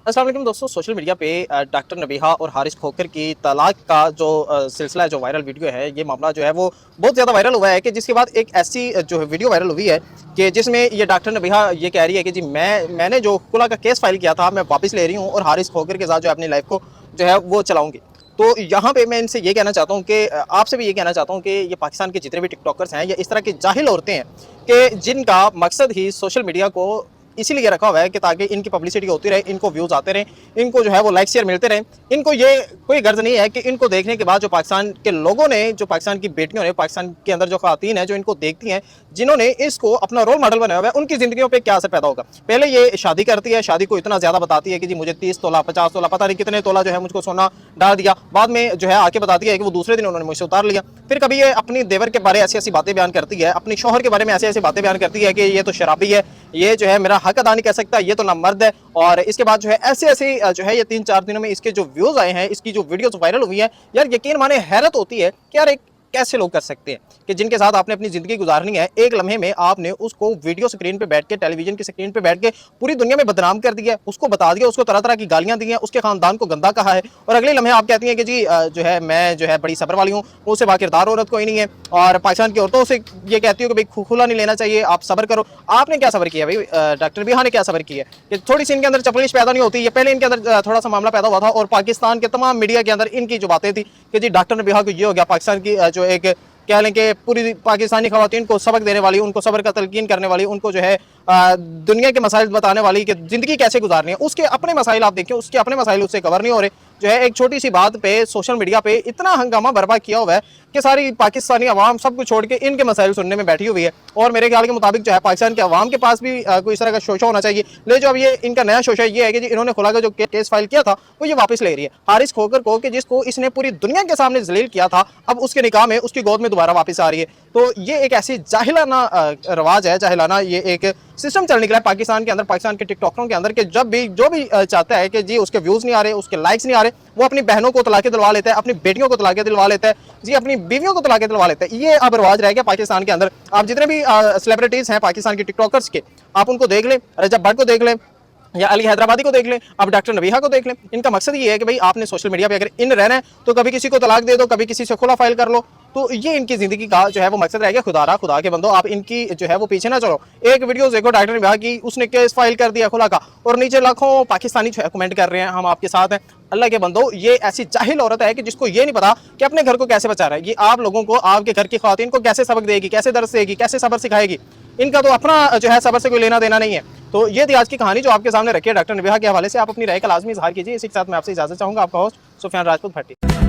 अस्सलाम वालेकुम दोस्तों। सोशल मीडिया पे डॉक्टर नबीहा और हारिस खोखर की तलाक का जो सिलसिला है, जो वायरल वीडियो है, ये मामला जो है वो बहुत ज़्यादा वायरल हुआ है कि जिसके बाद एक ऐसी जो है वीडियो वायरल हुई है कि जिसमें ये डॉक्टर नबीहा ये कह रही है कि जी मैंने जो खुला का केस फाइल किया था मैं वापस ले रही हूँ और हारिस खोखर के साथ जो है अपनी लाइफ को जो है वो चलाऊँगी। तो यहाँ पे मैं इनसे ये कहना चाहता हूँ कि आपसे भी ये कहना चाहता हूँ कि ये पाकिस्तान के जितने भी टिकटॉकर्स हैं या इस तरह की जाहिल औरतें हैं कि जिनका मकसद ही सोशल मीडिया को इसीलिए रखा हुआ है कि ताकि इनकी पब्लिसिटी होती रहे, इनको व्यूज़ आते रहें, इनको जो है वो लाइक शेयर मिलते रहें। इनको ये कोई गर्ज नहीं है कि इनको देखने के बाद जो पाकिस्तान के लोगों ने, जो पाकिस्तान की बेटियों ने, पाकिस्तान के अंदर जो ख़वातीन हैं जो इनको देखती हैं, जिन्होंने इसको अपना रोल मॉडल बनाया हुआ है, उनकी ज़िंदगियों पे क्या असर पैदा होगा। पहले ये शादी करती है, शादी को इतना ज़्यादा बताती है कि जी मुझे 30 तोला 50 तोला पता नहीं कितने तोला जो है मुझको सोना डाल दिया। बाद में जो है आके बताती है कि वो दूसरे दिन उन्होंने मुझसे उतार लिया। फिर कभी ये अपनी देवर के बारे ऐसी ऐसी बातें बयान करती है, अपनी शौहर के बारे में ऐसी ऐसी बातें बयान करती है कि ये तो शराबी है, ये जो है मेरा हक अदा नहीं कर सकता, ये तो ना मर्द है। और इसके बाद जो है ऐसे ऐसे जो है ये 3-4 दिनों में इसके जो व्यूज़ आए हैं, इसकी जो वीडियोस वायरल हुई है, यार यकीन माने हैरत होती है कि यार एक कैसे लोग कर सकते हैं कि जिनके साथ आपने अपनी ज़िंदगी गुजारनी है, एक लम्हे में आपने उसको वीडियो स्क्रीन पे बैठ के, टेलीविज़न की स्क्रीन पे बैठ के पूरी दुनिया में बदनाम कर दिया है, उसको बता दिया, उसको तरह तरह की गालियाँ दी हैं, उसके ख़ानदान को गंदा कहा है। और अगले लम्हे आप कहती हैं कि जी जो है मैं जो है बड़ी सब्र वाली हूँ, मुझसे बाकिरदार औरत कोई नहीं है। और पाकिस्तान की औरतों से ये कहती हो कि भाई खुला नहीं लेना चाहिए, आप सब्र करो। आपने क्या सब्र किया भाई? डॉक्टर बिहा ने क्या सब्र किया कि थोड़ी सी इनके अंदर चपलिश पैदा नहीं होती? ये पहले इनके अंदर थोड़ा सा मामला पैदा हुआ था और पाकिस्तान के तमाम मीडिया के अंदर इनकी जो बातें थी कि जी डॉक्टर बिहा को ये हो गया, पाकिस्तान की जो एक कह लें कि पूरी पाकिस्तानी खवातीन को सबक देने वाली, उनको सब्र का तलकीन करने वाली, उनको जो है दुनिया के मसाइल बताने वाली कि ज़िंदगी कैसे गुजारनी है, उसके अपने मसाइल आप देखिए, उसके अपने मसाइल उससे कवर नहीं हो रहे। जो है एक छोटी सी बात पे सोशल मीडिया पे इतना हंगामा बर्पा किया हुआ है कि सारी पाकिस्तानी अवाम सब कुछ छोड़ के इनके मसाइल सुनने में बैठी हुई है। और मेरे ख्याल के मुताबिक जो है पाकिस्तान के अवाम के पास भी कोई इस तरह का शोशा होना चाहिए। ले जो अब ये इनका नया शोशा ये है कि जी इन्होंने खुला का जो केस फाइल किया था वो ये वापस ले रही है हारिस खोखर को, कि जिसको इसने पूरी दुनिया के सामने जलील किया था, अब उसके निकाह में उसकी गोद में दोबारा वापस आ रही है। तो ये एक ऐसी जाहिलाना रवाज है, जाहिलाना ये एक सिस्टम चल निकला है पाकिस्तान के अंदर, पाकिस्तान के टिकटॉकरों के अंदर, कि जब भी जो भी चाहता है कि जी उसके व्यूज़ नहीं आ रहे, उसके लाइक्स नहीं आ रहे, वो अपनी बहनों को तलाक़ें दिलवा लेता है, अपनी बेटियों को तलाक़ें दिलवा लेता है, जी अपनी बीवियों को तलाक़ें दिलवा लेता है। ये अब रवाज रह गया पाकिस्तान के अंदर। आप जितने भी सेलिब्रिटीज़ हैं पाकिस्तान के टिकटॉकर्स के, आप उनको देख लें, रजब भट्ट को देख लें या अली हैदराबादी को देख लें, अब डॉक्टर नबीहा को देख लें। इनका मकसद ये है कि भाई आपने सोशल मीडिया पे अगर इन रहना है तो कभी किसी को तलाक दे दो, कभी किसी से खुला फाइल कर लो। तो ये इनकी ज़िंदगी का जो है वो मकसद रह गया। खुदा के बंदो, आप इनकी जो है वो पीछे ना चलो। एक वीडियो देखो डॉक्टर नबीहा की, उसने केस फाइल कर दिया खुला का, और नीचे लाखों पाकिस्तानी जो है कमेंट कर रहे हैं हम आपके साथ हैं। अल्लाह के बंदो, ये ऐसी जाहिल औरत है कि जिसको ये नहीं पता कि अपने घर को कैसे बचा रहा है। ये आप लोगों को, आपके घर की ख़वातीन को कैसे सबक देगी, कैसे दर्स देगी, कैसे सब्र सिखाएगी। इनका तो अपना जो है सब्र से कोई लेना देना नहीं है। तो ये थी आज की कहानी जो आपके सामने रखी है डॉक्टर नबीहा के हवाले से। आप अपनी राय का लाजमी इज़हार कीजिए। इसी के साथ मैं आपसे इजाज़त चाहूँगा। आपका होस्ट सुफियान राजपूत भट्टी।